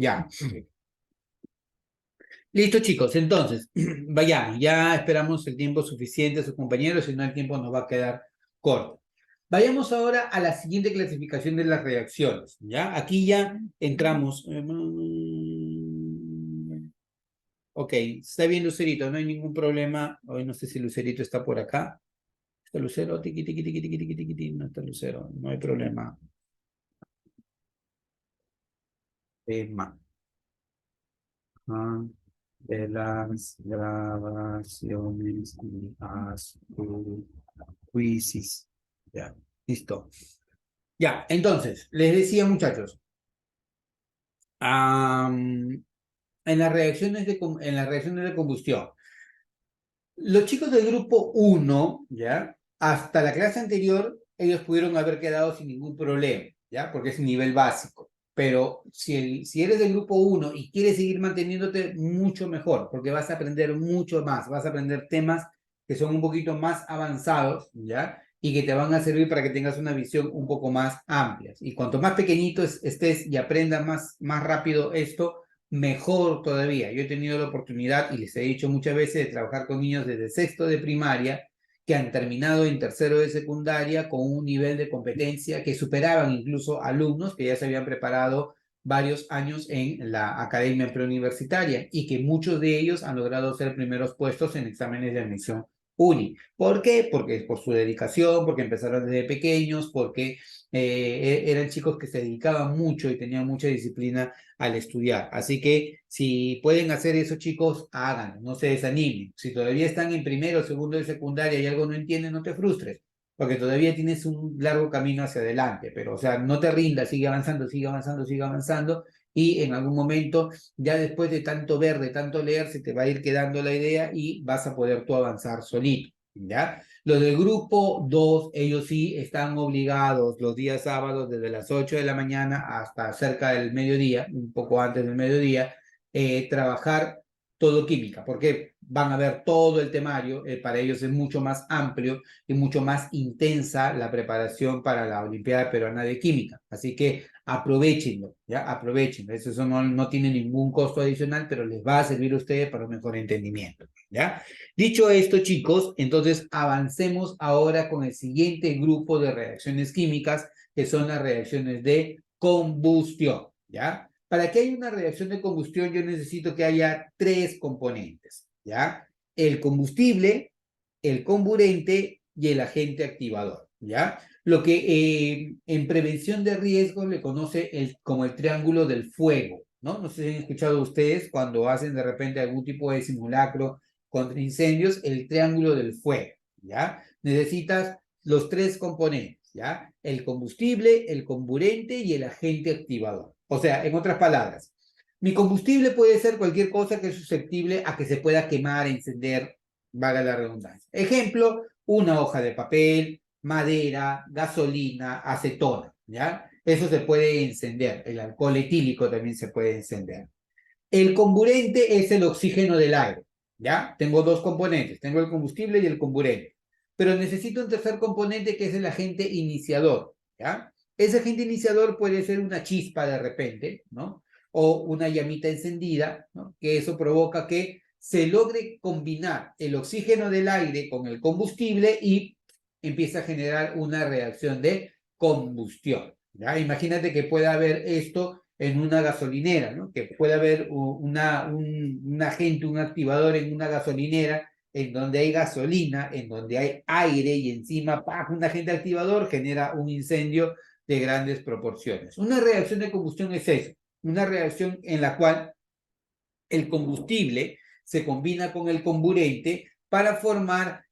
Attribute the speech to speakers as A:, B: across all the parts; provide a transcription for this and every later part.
A: Ya. Listo, chicos. Entonces, vayamos. Ya esperamos el tiempo suficiente a sus compañeros, si no el tiempo nos va a quedar corto. Vayamos ahora a la siguiente clasificación de las reacciones. ¿Ya? Aquí ya entramos. Ok, está bien Lucerito, no hay ningún problema. Hoy no sé si Lucerito está por acá. ¿Está Lucero? Tiqui, tiqui, tiqui, tiqui, tiqui, tiqui, tiqui. No está Lucero, no hay problema. Tema de las grabaciones y quizzes. Ya, listo. Ya, entonces, les decía, muchachos, en las reacciones en las reacciones de combustión, los chicos del grupo uno, ¿ya? Hasta la clase anterior, ellos pudieron haber quedado sin ningún problema, ¿ya? Porque es nivel básico. Pero si eres del grupo uno y quieres seguir manteniéndote, mucho mejor, porque vas a aprender mucho más, vas a aprender temas que son un poquito más avanzados, ¿ya? Y que te van a servir para que tengas una visión un poco más amplia. Y cuanto más pequeñito estés y aprendas más rápido esto, mejor todavía. Yo he tenido la oportunidad, y les he dicho muchas veces, de trabajar con niños desde sexto de primaria que han terminado en tercero de secundaria con un nivel de competencia que superaban incluso alumnos que ya se habían preparado varios años en la academia preuniversitaria y que muchos de ellos han logrado ser primeros puestos en exámenes de admisión UNI. ¿Por qué? Porque es por su dedicación, porque empezaron desde pequeños, porque eran chicos que se dedicaban mucho y tenían mucha disciplina al estudiar. Así que si pueden hacer eso, chicos, háganlo, no se desanimen. Si todavía están en primero o segundo de secundaria y algo no entienden, no te frustres, porque todavía tienes un largo camino hacia adelante, pero o sea, no te rindas, sigue avanzando, sigue avanzando, sigue avanzando, y en algún momento, ya después de tanto ver, de tanto leer, se te va a ir quedando la idea y vas a poder tú avanzar solito, ¿ya? Los del grupo 2, ellos sí están obligados los días sábados desde las 8 de la mañana hasta cerca del mediodía, un poco antes del mediodía, trabajar todo química, porque van a ver todo el temario, para ellos es mucho más amplio y mucho más intensa la preparación para la Olimpiada Peruana de Química. Así que aprovechenlo, ¿ya? Aprovechenlo. Eso no tiene ningún costo adicional, pero les va a servir a ustedes para un mejor entendimiento, ¿ya? Dicho esto, chicos, entonces avancemos ahora con el siguiente grupo de reacciones químicas, que son las reacciones de combustión, ¿ya? Para que haya una reacción de combustión, yo necesito que haya tres componentes, ¿ya? El combustible, el comburente y el agente activador, ¿ya? Lo que en prevención de riesgos le conoce como el triángulo del fuego, ¿no? No sé si han escuchado ustedes cuando hacen de repente algún tipo de simulacro contra incendios, el triángulo del fuego, ¿ya? Necesitas los tres componentes, ¿ya? El combustible, el comburente y el agente activador. O sea, en otras palabras, mi combustible puede ser cualquier cosa que es susceptible a que se pueda quemar, encender, valga la redundancia. Ejemplo, una hoja de papel, madera, gasolina, acetona, ¿ya? Eso se puede encender. El alcohol etílico también se puede encender. El comburente es el oxígeno del aire, ¿ya? Tengo dos componentes, tengo el combustible y el comburente. Pero necesito un tercer componente que es el agente iniciador, ¿ya? Ese agente iniciador puede ser una chispa de repente, ¿no? O una llamita encendida, ¿no? Que eso provoca que se logre combinar el oxígeno del aire con el combustible y empieza a generar una reacción de combustión, ¿ya? Imagínate que pueda haber esto en una gasolinera, ¿no? Que puede haber un agente, un activador en una gasolinera en donde hay gasolina, en donde hay aire y encima ¡pah! Un agente activador genera un incendio de grandes proporciones. Una reacción de combustión es eso, una reacción en la cual el combustible se combina con el comburente para formar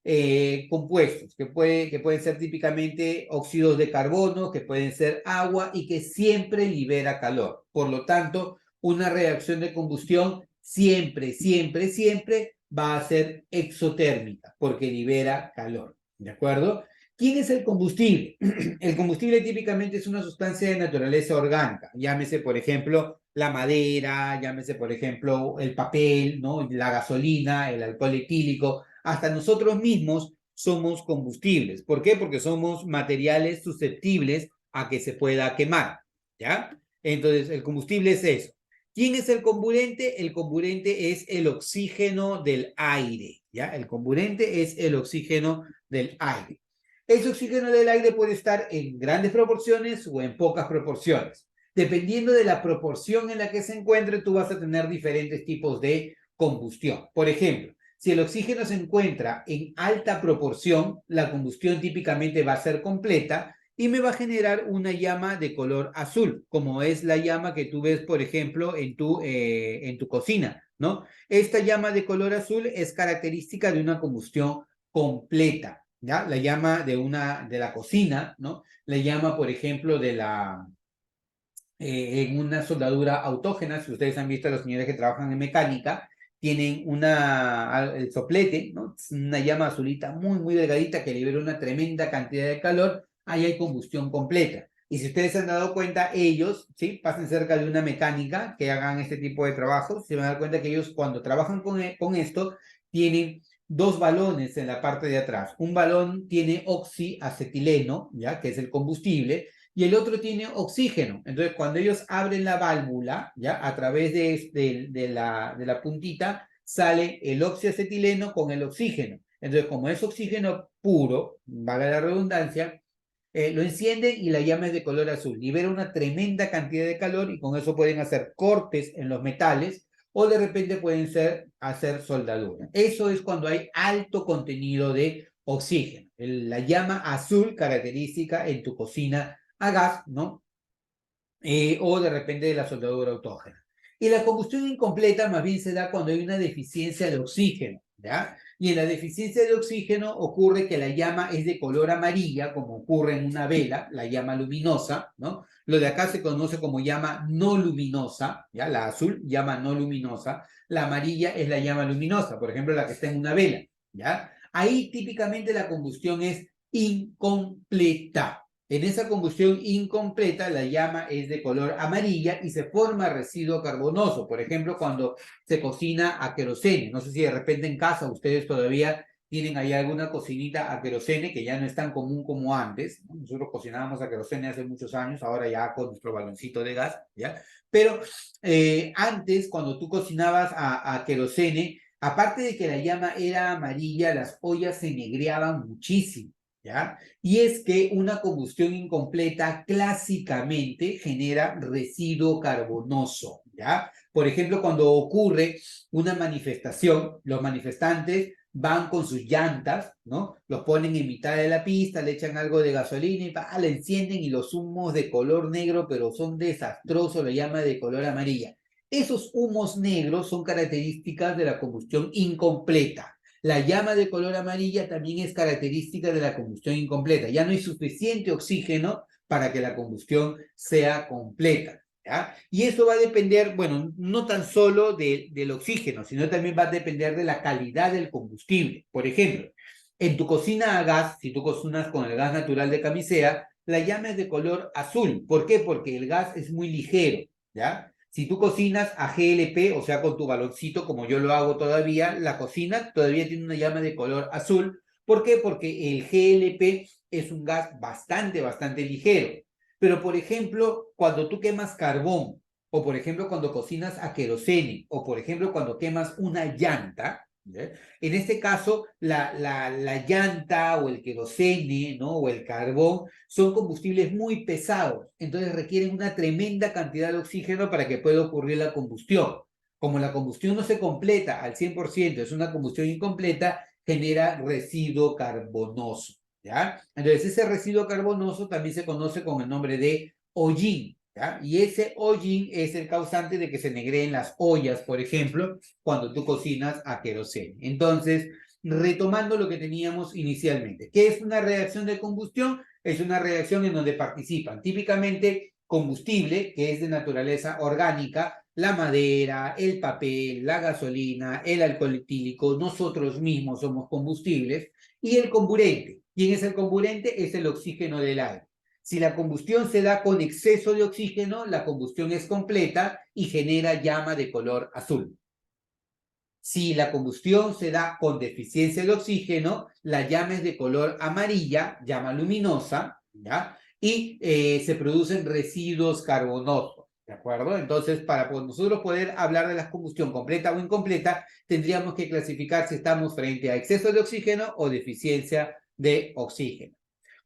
A: compuestos que pueden ser típicamente óxidos de carbono, que pueden ser agua y que siempre libera calor. Por lo tanto, una reacción de combustión siempre, siempre, siempre va a ser exotérmica porque libera calor. ¿De acuerdo? ¿Quién es el combustible? El combustible típicamente es una sustancia de naturaleza orgánica. Llámese, por ejemplo, la madera, llámese, por ejemplo, el papel, ¿no? La gasolina, el alcohol etílico. Hasta nosotros mismos somos combustibles. ¿Por qué? Porque somos materiales susceptibles a que se pueda quemar, ¿ya? Entonces, el combustible es eso. ¿Quién es el comburente? El comburente es el oxígeno del aire, ¿ya? El comburente es el oxígeno del aire. Ese oxígeno del aire puede estar en grandes proporciones o en pocas proporciones. Dependiendo de la proporción en la que se encuentre, tú vas a tener diferentes tipos de combustión. Por ejemplo, si el oxígeno se encuentra en alta proporción, la combustión típicamente va a ser completa y me va a generar una llama de color azul, como es la llama que tú ves, por ejemplo, en tu cocina, ¿no? Esta llama de color azul es característica de una combustión completa, ¿ya? La llama de la cocina, ¿no? La llama, por ejemplo, en una soldadura autógena, si ustedes han visto a los señores que trabajan en mecánica, tienen el soplete, ¿no? Es una llama azulita muy, muy delgadita que libera una tremenda cantidad de calor, ahí hay combustión completa. Y si ustedes se han dado cuenta, ellos, ¿sí? Pasen cerca de una mecánica que hagan este tipo de trabajos, se van a dar cuenta que ellos cuando trabajan con esto, tienen dos balones en la parte de atrás. Un balón tiene oxiacetileno, ¿ya? Que es el combustible, y el otro tiene oxígeno. Entonces, cuando ellos abren la válvula, ¿ya? A través de la puntita, sale el oxiacetileno con el oxígeno. Entonces, como es oxígeno puro, vale la redundancia, lo encienden y la llama es de color azul. Libera una tremenda cantidad de calor y con eso pueden hacer cortes en los metales o de repente pueden hacer soldadura. Eso es cuando hay alto contenido de oxígeno. La llama azul característica en tu cocina a gas, ¿no? O de repente de la soldadura autógena. Y la combustión incompleta más bien se da cuando hay una deficiencia de oxígeno, ¿ya? Y en la deficiencia de oxígeno ocurre que la llama es de color amarilla, como ocurre en una vela, la llama luminosa, ¿no? Lo de acá se conoce como llama no luminosa, ¿ya? La azul, llama no luminosa, la amarilla es la llama luminosa, por ejemplo, la que está en una vela, ¿ya? Ahí típicamente la combustión es incompleta. En esa combustión incompleta, la llama es de color amarilla y se forma residuo carbonoso. Por ejemplo, cuando se cocina a querosene. No sé si de repente en casa ustedes todavía tienen ahí alguna cocinita a querosene, que ya no es tan común como antes, ¿no? Nosotros cocinábamos a querosene hace muchos años, ahora ya con nuestro baloncito de gas, ¿ya? Pero antes, cuando tú cocinabas a querosene, aparte de que la llama era amarilla, las ollas se negreaban muchísimo, ¿ya? Y es que una combustión incompleta clásicamente genera residuo carbonoso, ¿ya? Por ejemplo, cuando ocurre una manifestación, los manifestantes van con sus llantas, ¿no? Los ponen en mitad de la pista, le echan algo de gasolina y la encienden y los humos de color negro, pero son desastrosos, la llama de color amarilla. Esos humos negros son características de la combustión incompleta. La llama de color amarilla también es característica de la combustión incompleta. Ya no hay suficiente oxígeno para que la combustión sea completa, ¿ya? Y eso va a depender, bueno, no tan solo del oxígeno, sino también va a depender de la calidad del combustible. Por ejemplo, en tu cocina a gas, si tú cocinas con el gas natural de camisea, la llama es de color azul. ¿Por qué? Porque el gas es muy ligero, ¿ya? Si tú cocinas a GLP, o sea, con tu baloncito, como yo lo hago todavía, la cocina todavía tiene una llama de color azul. ¿Por qué? Porque el GLP es un gas bastante, bastante ligero. Pero, por ejemplo, cuando tú quemas carbón, o por ejemplo, cuando cocinas a querosene, o por ejemplo, cuando quemas una llanta, ¿ya? En este caso, la llanta o el querosene, ¿no? O el carbón son combustibles muy pesados, entonces requieren una tremenda cantidad de oxígeno para que pueda ocurrir la combustión. Como la combustión no se completa al 100%, es una combustión incompleta, genera residuo carbonoso, ¿ya? Entonces ese residuo carbonoso también se conoce con el nombre de hollín, ¿ya? Y ese hollín es el causante de que se negreen las ollas, por ejemplo, cuando tú cocinas a querosene. Entonces, retomando lo que teníamos inicialmente, ¿qué es una reacción de combustión? Es una reacción en donde participan típicamente combustible, que es de naturaleza orgánica, la madera, el papel, la gasolina, el alcohol etílico, nosotros mismos somos combustibles, y el comburente. ¿Quién es el comburente? Es el oxígeno del aire. Si la combustión se da con exceso de oxígeno, la combustión es completa y genera llama de color azul. Si la combustión se da con deficiencia de oxígeno, la llama es de color amarilla, llama luminosa, ¿ya? Y se producen residuos carbonosos. ¿De acuerdo? Entonces, para nosotros poder hablar de la combustión completa o incompleta, tendríamos que clasificar si estamos frente a exceso de oxígeno o deficiencia de oxígeno.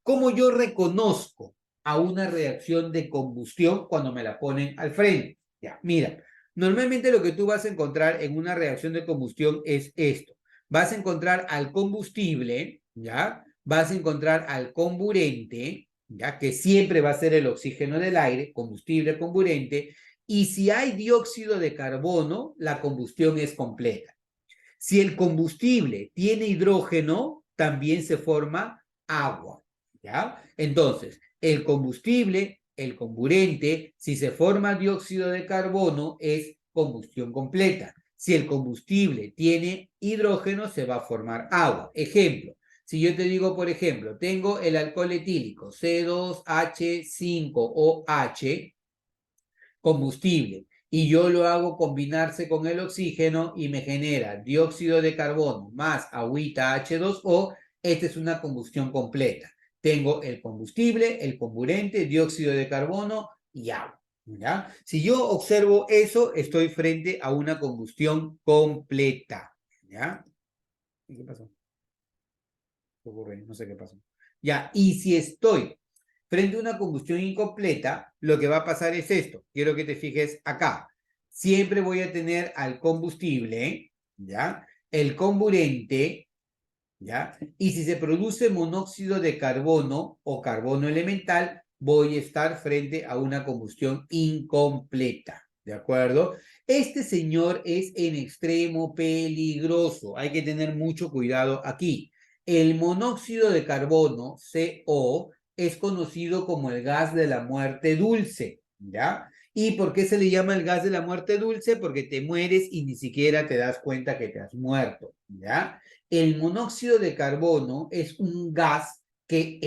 A: ¿Cómo yo reconozco a una reacción de combustión cuando me la ponen al frente? Ya, mira, normalmente lo que tú vas a encontrar en una reacción de combustión es esto. Vas a encontrar al combustible, ¿ya? Vas a encontrar al comburente, ¿ya? Que siempre va a ser el oxígeno del aire, combustible, comburente, y si hay dióxido de carbono, la combustión es completa. Si el combustible tiene hidrógeno, también se forma agua, ¿ya? Entonces, el combustible, el comburente, si se forma dióxido de carbono, es combustión completa. Si el combustible tiene hidrógeno, se va a formar agua. Ejemplo, si yo te digo, por ejemplo, tengo el alcohol etílico, C2H5OH, combustible, y yo lo hago combinarse con el oxígeno y me genera dióxido de carbono más agüita H2O, esta es una combustión completa. Tengo el combustible, el comburente, dióxido de carbono y agua. ¿Ya? Si yo observo eso, estoy frente a una combustión completa. ¿Ya? ¿Qué pasó? ¿Qué ocurre? No sé qué pasó. Ya, y si estoy frente a una combustión incompleta, lo que va a pasar es esto. Quiero que te fijes acá. Siempre voy a tener al combustible, ¿ya? El comburente, ¿ya? Y si se produce monóxido de carbono o carbono elemental, voy a estar frente a una combustión incompleta, ¿de acuerdo? Este señor es en extremo peligroso. Hay que tener mucho cuidado aquí. El monóxido de carbono, CO, es conocido como el gas de la muerte dulce, ¿ya? ¿Y por qué se le llama el gas de la muerte dulce? Porque te mueres y ni siquiera te das cuenta que te has muerto, ¿ya? El monóxido de carbono es un gas que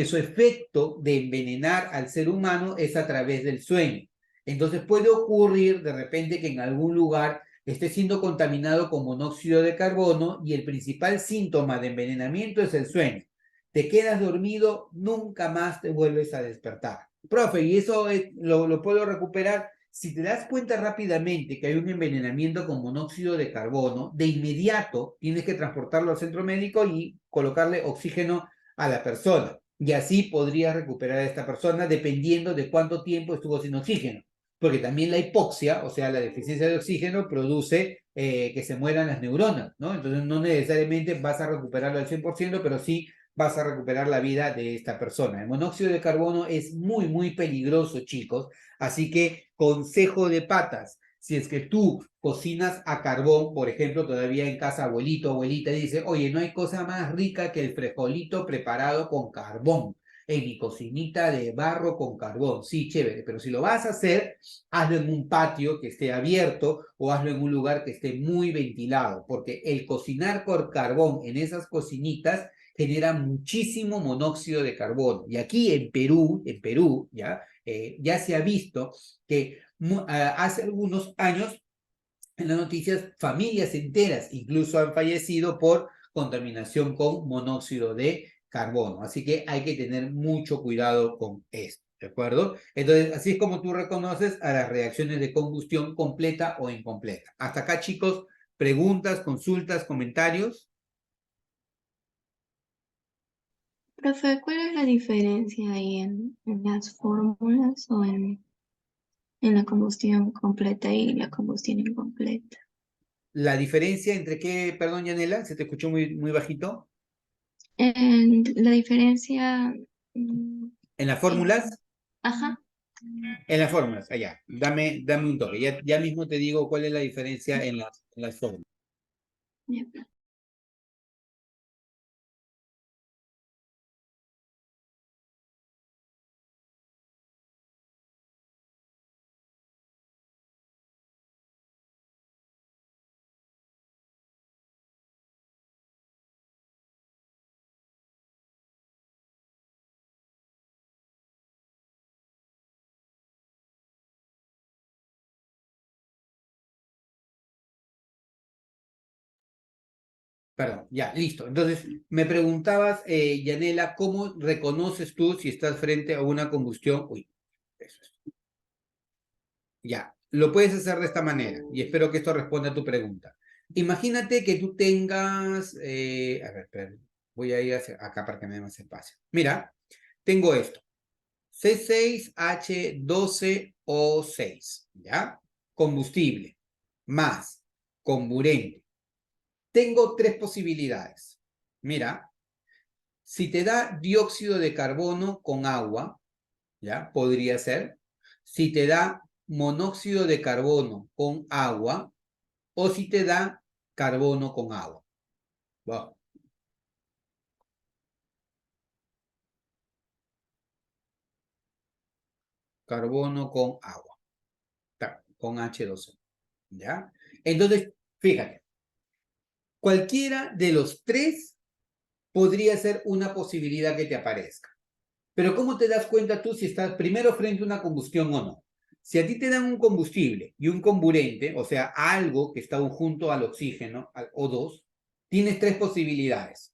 A: su efecto de envenenar al ser humano es a través del sueño. Entonces puede ocurrir de repente que en algún lugar esté siendo contaminado con monóxido de carbono y el principal síntoma de envenenamiento es el sueño. Te quedas dormido, nunca más te vuelves a despertar. Profe, ¿y eso lo puedo recuperar? Si te das cuenta rápidamente que hay un envenenamiento con monóxido de carbono, de inmediato tienes que transportarlo al centro médico y colocarle oxígeno a la persona. Y así podrías recuperar a esta persona dependiendo de cuánto tiempo estuvo sin oxígeno. Porque también la hipoxia, o sea, la deficiencia de oxígeno, produce que se mueran las neuronas, ¿no? Entonces no necesariamente vas a recuperarlo al 100%, pero sí vas a recuperar la vida de esta persona. El monóxido de carbono es muy, muy peligroso, chicos. Así que consejo de patas, si es que tú cocinas a carbón, por ejemplo, todavía en casa abuelito, abuelita dice, oye, no hay cosa más rica que el frijolito preparado con carbón, en mi cocinita de barro con carbón. Sí, chévere, pero si lo vas a hacer, hazlo en un patio que esté abierto o hazlo en un lugar que esté muy ventilado, porque el cocinar con carbón en esas cocinitas genera muchísimo monóxido de carbono. Y aquí en Perú, ya se ha visto que hace algunos años en las noticias familias enteras incluso han fallecido por contaminación con monóxido de carbono. Así que hay que tener mucho cuidado con esto, ¿de acuerdo? Entonces, así es como tú reconoces a las reacciones de combustión completa o incompleta. Hasta acá, chicos, preguntas, consultas, comentarios.
B: Profe, ¿cuál es la diferencia ahí en las fórmulas o en la combustión completa y la combustión incompleta?
A: La diferencia entre qué, perdón, Yanela, se te escuchó muy, muy bajito.
B: La diferencia mm,
A: En las
B: en...
A: fórmulas,
B: Ajá.
A: en las fórmulas, allá, dame un toque. Ya mismo te digo cuál es la diferencia en las fórmulas.
B: Ya.
A: Perdón, ya, listo. Entonces, me preguntabas, Yanela, ¿cómo reconoces tú si estás frente a una combustión? Uy, eso es. Ya, lo puedes hacer de esta manera y espero que esto responda a tu pregunta. Imagínate que tú tengas, a ver, espera, voy a ir acá para que me dé más espacio. Mira, tengo esto, C6H12O6, ¿ya? Combustible, más comburente. Tengo tres posibilidades. Mira, si te da dióxido de carbono con agua, ¿ya? Podría ser. Si te da monóxido de carbono con agua o si te da carbono con agua. Wow. Carbono con agua, con H2O, ¿ya? Entonces, fíjate, cualquiera de los tres podría ser una posibilidad que te aparezca. Pero ¿cómo te das cuenta tú si estás primero frente a una combustión o no? Si a ti te dan un combustible y un comburente, o sea, algo que está junto al oxígeno, al O2, tienes tres posibilidades.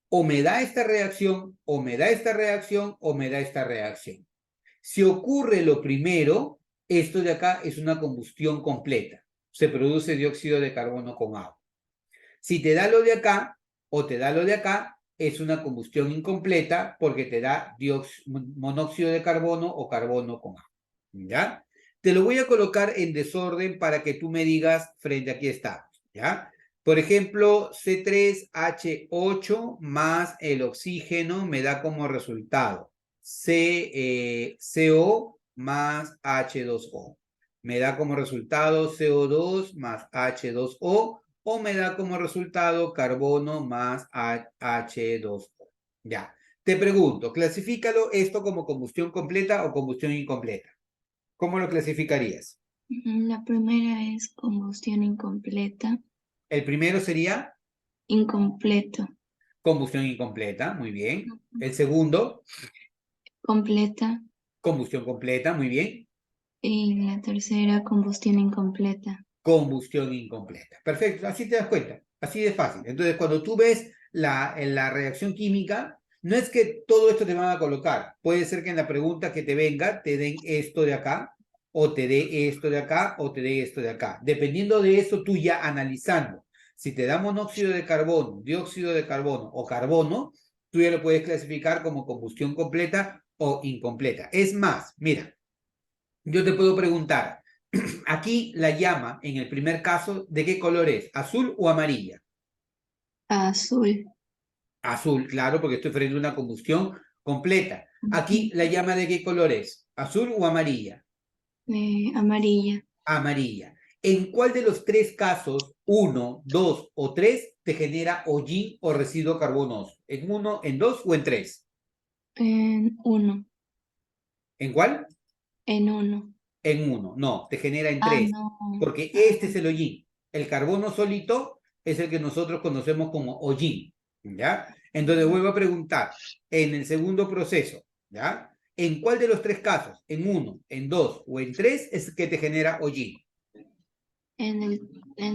A: O me da esta reacción, o me da esta reacción, o me da esta reacción. Si ocurre lo primero, esto de acá es una combustión completa. Se produce dióxido de carbono con agua. Si te da lo de acá o te da lo de acá, es una combustión incompleta porque te da monóxido de carbono o carbono con agua. ¿Ya? Te lo voy a colocar en desorden para que tú me digas frente a aquí está. ¿Ya? Por ejemplo, C3H8 más el oxígeno me da como resultado CO más H2O. Me da como resultado CO2 más H2O o me da como resultado carbono más H2O. Ya. Te pregunto, clasifícalo esto como combustión completa o combustión incompleta. ¿Cómo lo clasificarías?
B: La primera es combustión incompleta.
A: El primero sería
B: Incompleto.
A: combustión incompleta, muy bien. El segundo,
B: Completa.
A: combustión completa, muy bien.
B: Y la tercera, combustión incompleta.
A: Combustión incompleta. Perfecto, así te das cuenta, así de fácil. Entonces, cuando tú ves la reacción química, no es que todo esto te van a colocar. Puede ser que en la pregunta que te venga te den esto de acá, o te dé esto de acá, o te dé esto de acá. Dependiendo de eso, tú ya analizando. Si te da monóxido de carbono, dióxido de carbono o carbono, tú ya lo puedes clasificar como combustión completa o incompleta. Es más, mira, yo te puedo preguntar, aquí la llama, en el primer caso, ¿de qué color es? ¿Azul o amarilla?
B: Azul.
A: Azul, claro, porque estoy frente a una combustión completa. Aquí la llama ¿de qué color es? ¿Azul o amarilla?
B: Amarilla.
A: Amarilla. ¿En cuál de los tres casos, uno, dos o tres, te genera hollín o residuo carbonoso? ¿En uno, en dos o en tres?
B: En uno.
A: ¿En cuál?
B: En uno.
A: En uno. No, te genera en
B: Ah,
A: tres.
B: no.
A: Porque este es
B: Ah,
A: el hollín. El carbono solito es el que nosotros conocemos como hollín. ¿Ya? Entonces vuelvo a preguntar, en el segundo proceso, ¿ya? ¿En cuál de los tres casos, en uno, en dos o en tres, es que te genera hollín?
B: en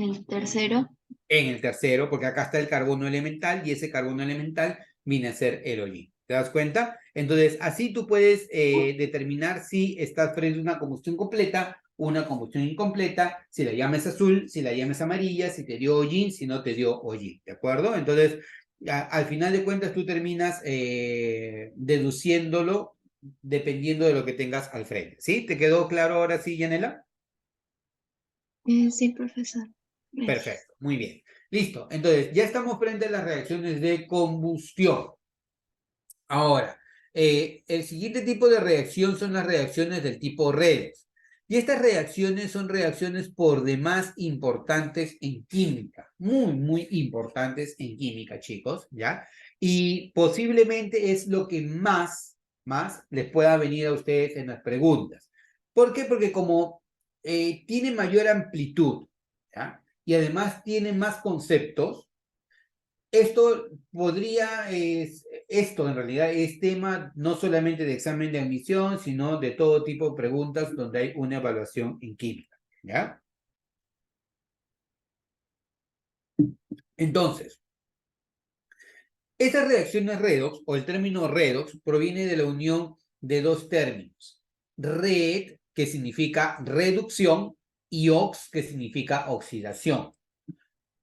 B: el tercero.
A: En el tercero, porque acá está el carbono elemental y ese carbono elemental viene a ser el hollín. ¿Te das cuenta? Entonces, así tú puedes determinar si estás frente a una combustión completa, una combustión incompleta, si la llama es azul, si la llama es amarilla, si te dio hollín, si no te dio hollín. ¿De acuerdo? Entonces, al final de cuentas, tú terminas deduciéndolo dependiendo de lo que tengas al frente. ¿Sí? ¿Te quedó claro ahora sí, Yanela?
B: Sí, profesor. Gracias.
A: Perfecto, muy bien. Listo. Entonces, ya estamos frente a las reacciones de combustión. Ahora, el siguiente tipo de reacción son las reacciones del tipo redox. Y estas reacciones son reacciones por demás importantes en química, muy, muy importantes en química, chicos, ¿ya? Y posiblemente es lo que más les pueda venir a ustedes en las preguntas. ¿Por qué? Porque como tiene mayor amplitud, ¿ya? Y además tiene más conceptos, esto en realidad es tema no solamente de examen de admisión, sino de todo tipo de preguntas donde hay una evaluación en química, ¿ya? Entonces, estas reacciones redox o el término redox proviene de la unión de dos términos. Red, que significa reducción, y ox, que significa oxidación.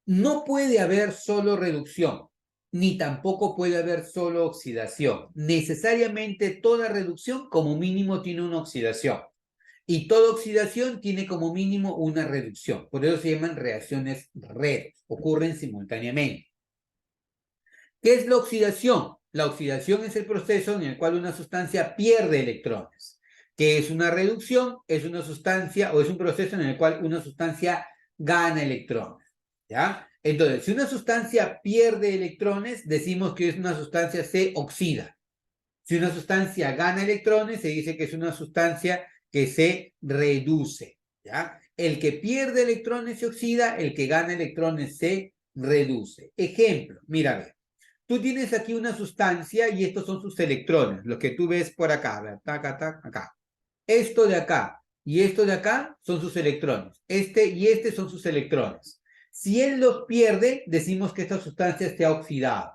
A: No puede haber solo reducción, ni tampoco puede haber solo oxidación. Necesariamente toda reducción como mínimo tiene una oxidación. Y toda oxidación tiene como mínimo una reducción. Por eso se llaman reacciones redes. Ocurren simultáneamente. ¿Qué es la oxidación? La oxidación es el proceso en el cual una sustancia pierde electrones. ¿Qué es una reducción? Es una sustancia o es un proceso en el cual una sustancia gana electrones. ¿Ya? Entonces, si una sustancia pierde electrones, decimos que es una sustancia se oxida. Si una sustancia gana electrones, se dice que es una sustancia que se reduce. ¿Ya? El que pierde electrones se oxida, el que gana electrones se reduce. Ejemplo, mira, a ver. Tú tienes aquí una sustancia y estos son sus electrones, lo que tú ves por acá, a ver, taca, taca, acá. Esto de acá y esto de acá son sus electrones. Este y este son sus electrones. Si él los pierde, decimos que esta sustancia se ha oxidado.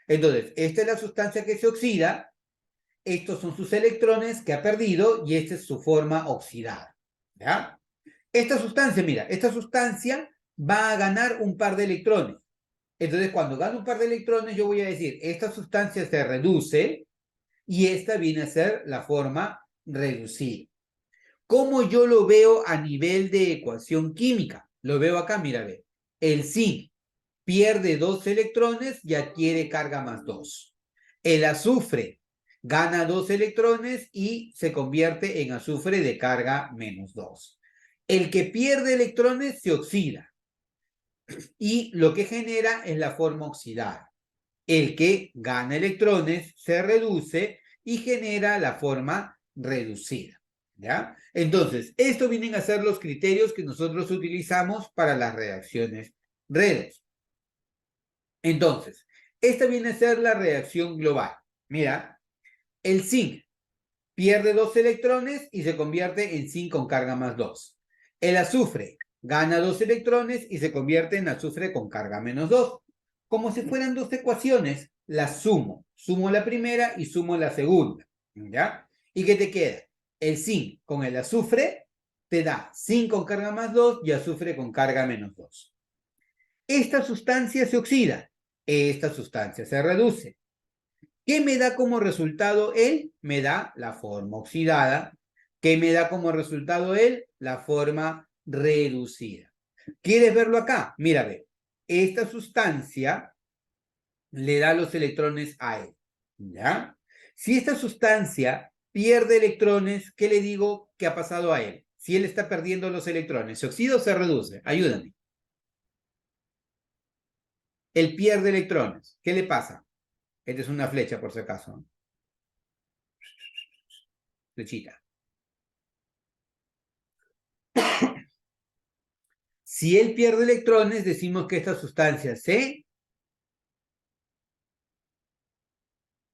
A: Entonces, esta es la sustancia que se oxida, estos son sus electrones que ha perdido y esta es su forma oxidada. ¿Ya? Esta sustancia, mira, esta sustancia va a ganar un par de electrones. Entonces, cuando gana un par de electrones, yo voy a decir, esta sustancia se reduce y esta viene a ser la forma reducida. ¿Cómo yo lo veo a nivel de ecuación química? Lo veo acá, mira, ve. El zinc pierde 2 electrones y adquiere carga más 2. El azufre gana 2 electrones y se convierte en azufre de carga menos 2. El que pierde electrones se oxida y lo que genera es la forma oxidada. El que gana electrones se reduce y genera la forma reducida. ¿Ya? Entonces, estos vienen a ser los criterios que nosotros utilizamos para las reacciones redes. Entonces, esta viene a ser la reacción global. Mira, el zinc pierde 2 electrones y se convierte en zinc con carga más 2. El azufre gana 2 electrones y se convierte en azufre con carga menos 2. Como si fueran dos ecuaciones, las sumo. Sumo la primera y sumo la segunda. ¿Ya? ¿Y qué te queda? El zinc con el azufre te da zinc con carga más 2 y azufre con carga menos 2. Esta sustancia se oxida. Esta sustancia se reduce. ¿Qué me da como resultado él? Me da la forma oxidada. ¿Qué me da como resultado él? La forma reducida. ¿Quieres verlo acá? Mira, ve. Esta sustancia le da los electrones a él. ¿Ya? Si esta sustancia pierde electrones, ¿qué le digo que ha pasado a él? Si él está perdiendo los electrones, ¿se oxida o se reduce? Ayúdame. Él pierde electrones. ¿Qué le pasa? Esta es una flecha, por si acaso. Flechita. Si él pierde electrones, decimos que esta sustancia se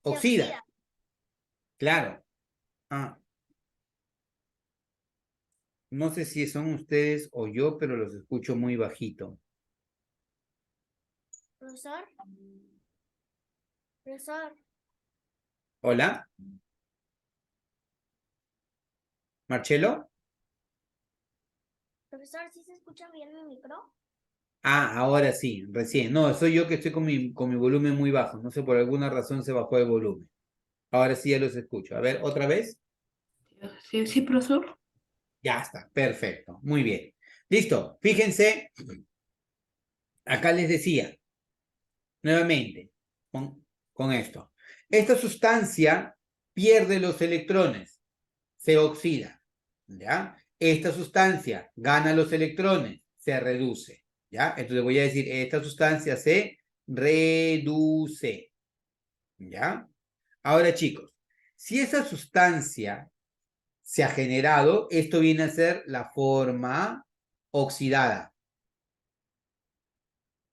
A: oxida. Claro. Ah, no sé si son ustedes o yo, pero los escucho muy bajito.
C: Profesor, profesor,
A: ¿Hola? ¿Marcelo?
C: profesor, ¿sí se escucha bien mi micro?
A: Ah, ahora sí, recién. No, soy yo que estoy con mi volumen muy bajo. No sé, por alguna razón se bajó el volumen. Ahora sí ya los escucho. A ver, ¿otra vez?
D: Sí, sí, profesor.
A: Ya está, perfecto. Muy bien. Listo. Fíjense, acá les decía, nuevamente, con esto. Esta sustancia pierde los electrones, se oxida, ¿ya? Esta sustancia gana los electrones, se reduce, ¿ya? Entonces voy a decir, esta sustancia se reduce, ¿ya? Ahora, chicos, si esa sustancia se ha generado, esto viene a ser la forma oxidada,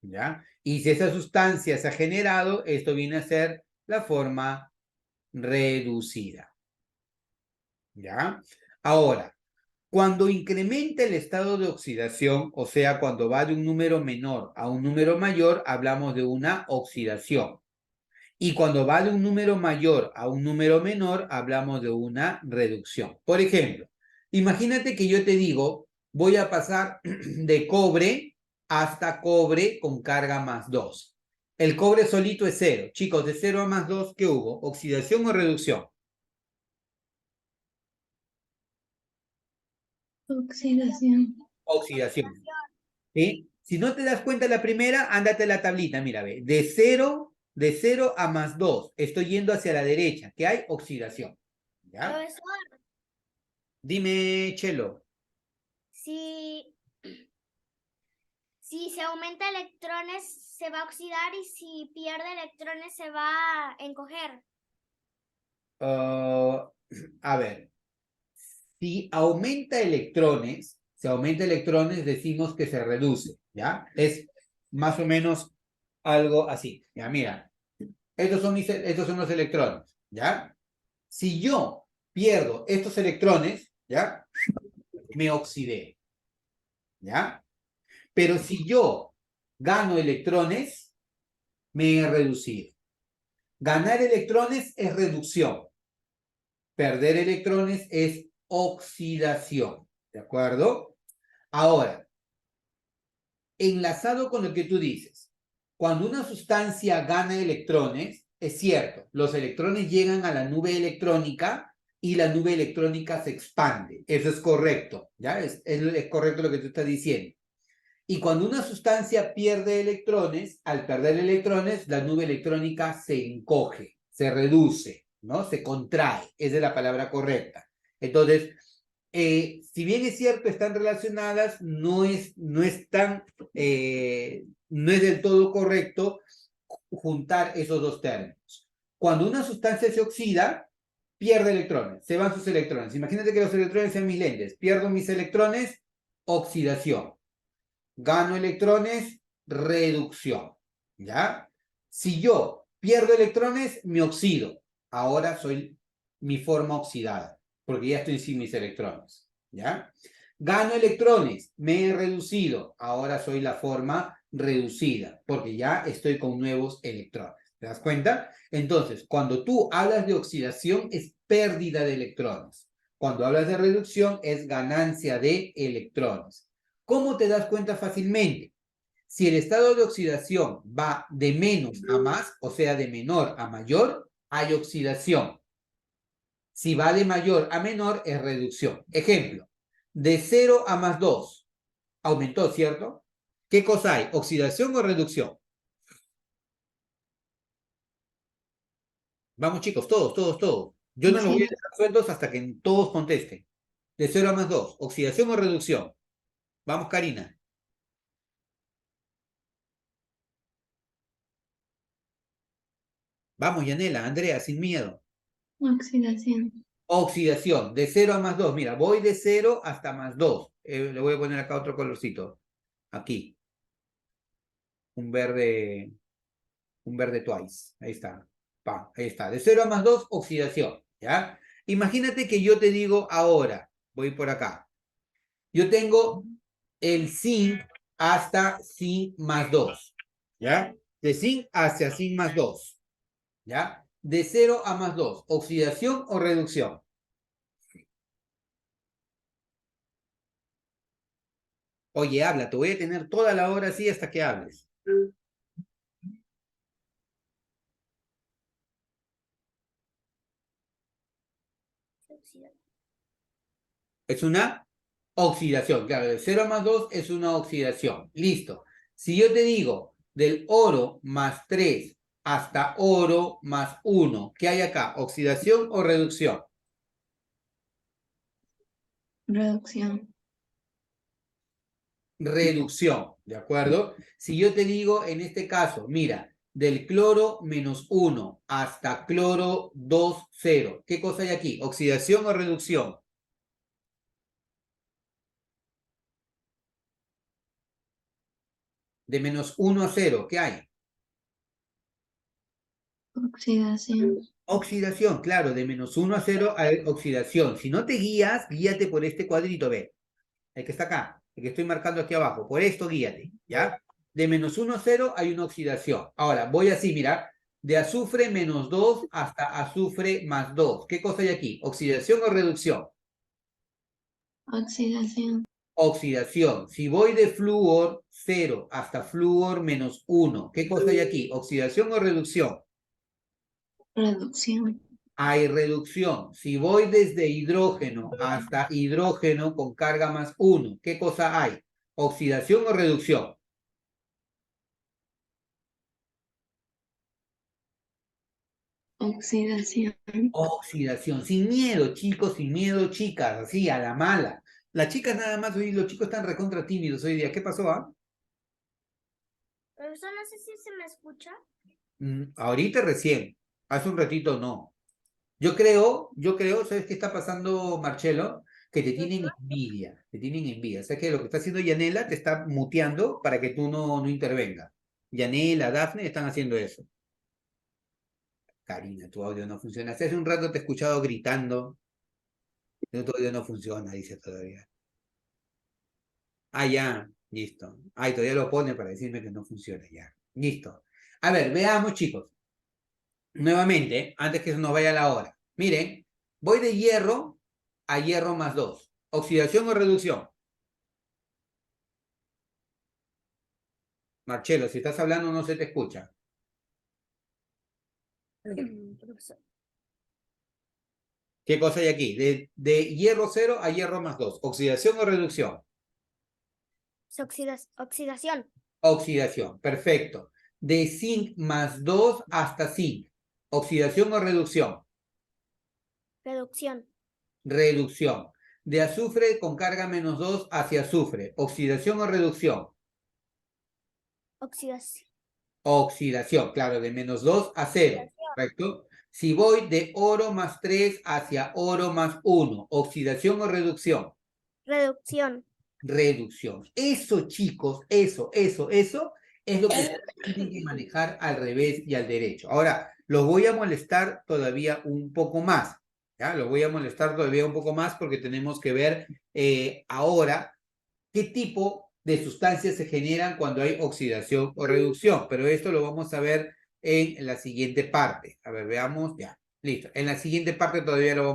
A: ¿ya? Y si esa sustancia se ha generado, esto viene a ser la forma reducida, ¿ya? Ahora, cuando incrementa el estado de oxidación, o sea, cuando va de un número menor a un número mayor, hablamos de una oxidación. Y cuando va de un número mayor a un número menor, hablamos de una reducción. Por ejemplo, Imagínate que yo te digo, voy a pasar de cobre hasta cobre con carga más 2. El cobre solito es 0. Chicos, de 0 a más 2, ¿qué hubo? ¿Oxidación o reducción?
B: Oxidación.
A: Oxidación. ¿Sí? Si no te das cuenta la primera, ándate a la tablita, mira, ve. De 0 a más 2. Estoy yendo hacia la derecha. ¿Qué hay? Oxidación. ¿Ya?
C: Profesor,
A: Dime, Chelo.
C: si, si se aumenta electrones se va a oxidar y si pierde electrones se va a encoger.
A: A ver. Si aumenta electrones, decimos que se reduce, ¿ya? Es más o menos algo así. Ya, mira, estos son los electrones, ¿ya? Si yo pierdo estos electrones, ¿ya? Me oxidé, ¿ya? Pero si yo gano electrones, me he reducido. Ganar electrones es reducción. Perder electrones es oxidación, ¿de acuerdo? Ahora, enlazado con lo que tú dices, cuando una sustancia gana electrones, es cierto, los electrones llegan a la nube electrónica y la nube electrónica se expande. Eso es correcto, ¿ya? Es correcto lo que tú estás diciendo. Y cuando una sustancia pierde electrones, al perder electrones, la nube electrónica se encoge, se reduce, ¿no? Se contrae. Esa es la palabra correcta. Entonces, si bien es cierto, están relacionadas, no es del todo correcto juntar esos dos términos. Cuando una sustancia se oxida, pierde electrones, se van sus electrones. Imagínate que los electrones sean mis lentes. Pierdo mis electrones, oxidación. Gano electrones, reducción. ¿Ya? Si yo pierdo electrones, me oxido. Ahora soy mi forma oxidada, porque ya estoy sin mis electrones. ¿Ya? Gano electrones, me he reducido. Ahora soy la forma reducida, porque ya estoy con nuevos electrones. ¿Te das cuenta? Entonces, cuando tú hablas de oxidación, es pérdida de electrones. Cuando hablas de reducción, es ganancia de electrones. ¿Cómo te das cuenta fácilmente? Si el estado de oxidación va de menos a más, o sea, de menor a mayor, hay oxidación. Si va de mayor a menor, es reducción. Ejemplo, de 0 a más 2. Aumentó, ¿cierto? ¿Qué cosa hay? ¿Oxidación o reducción? Vamos, chicos, todos. Yo no los voy a dejar sueltos hasta que todos contesten. De 0 a más 2. ¿Oxidación o reducción? Vamos, Karina. Vamos, Yanela, Andrea, sin miedo.
B: Oxidación.
A: Oxidación, de 0 a más 2. Mira, voy de 0 hasta más 2. Le voy a poner acá otro colorcito. Aquí. Un verde twice. Ahí está. Ahí está. De 0 a más 2, oxidación. ¿Ya? Imagínate que yo te digo ahora, voy por acá. Yo tengo el zinc hasta zinc más 2. ¿Ya? De zinc hacia zinc más 2. ¿Ya? De 0 a más 2. ¿Oxidación o reducción? Oye, habla, te voy a tener toda la hora así hasta que hables. Es una oxidación, claro, de 0 más 2 es una oxidación. Listo. Si yo te digo del oro más 3 hasta oro más 1, ¿qué hay acá? ¿Oxidación o reducción?
B: Reducción.
A: Reducción, ¿de acuerdo? Si yo te digo en este caso, mira, del cloro menos 1 hasta cloro 2, 0, ¿qué cosa hay aquí? ¿Oxidación o reducción? De menos 1 a 0, ¿qué hay?
B: Oxidación.
A: Oxidación, claro, de menos 1 a 0 hay oxidación. Si no te guías, guíate por este cuadrito, ve, el que está acá, el que estoy marcando aquí abajo, por esto guíate, ¿ya? De menos 1 a 0 hay una oxidación. Ahora, voy así, mira, de azufre menos 2 hasta azufre más 2. ¿Qué cosa hay aquí? ¿Oxidación o reducción?
B: Oxidación.
A: Oxidación. Si voy de flúor 0 hasta flúor -1, ¿qué cosa hay aquí? ¿Oxidación o reducción?
B: Reducción.
A: Hay reducción. Si voy desde hidrógeno hasta hidrógeno con carga +1, ¿qué cosa hay? ¿Oxidación o reducción?
B: Oxidación.
A: Oxidación. Sin miedo, chicos, sin miedo, chicas, así, a la mala. Las chicas nada más, hoy los chicos están recontra tímidos hoy día. ¿Qué pasó, ah?
C: Profesor, no sé si se me escucha.
A: Ahorita recién. Hace un ratito no. Yo creo, ¿sabes qué está pasando, Marcelo? Que te tienen envidia, te tienen envidia. O sea que lo que está haciendo Yanela te está muteando para que tú no intervengas. Yanela, Dafne están haciendo eso. Karina, tu audio no funciona. Hace un rato te he escuchado gritando. Tu audio no funciona, dice todavía. Ah, ya, listo. Ay, todavía lo pone para decirme que no funciona, ya. Listo. A ver, veamos, chicos. Nuevamente, antes que se nos vaya la hora. Miren, voy de hierro a hierro +2. ¿Oxidación o reducción? Marcelo, si estás hablando no se te escucha.
C: Profesor.
A: ¿Qué cosa hay aquí? De hierro 0 a hierro +2. ¿Oxidación o reducción?
C: Oxidación.
A: Oxidación, perfecto. De zinc +2 hasta zinc. ¿Oxidación o reducción?
C: Reducción.
A: Reducción. De azufre con carga -2 hacia azufre. ¿Oxidación o reducción?
C: Oxidación.
A: Oxidación, claro, de -2 a 0, ¿correcto? Si voy de oro +3 hacia oro +1, ¿oxidación o reducción?
C: Reducción.
A: Reducción. Eso, chicos, eso es lo que tienen que manejar al revés y al derecho. Ahora, los voy a molestar todavía un poco más, ¿ya? Los voy a molestar todavía un poco más porque tenemos que ver ahora qué tipo de sustancias se generan cuando hay oxidación o reducción, pero esto lo vamos a ver en la siguiente parte. A ver, veamos, ya, listo. En la siguiente parte todavía lo vamos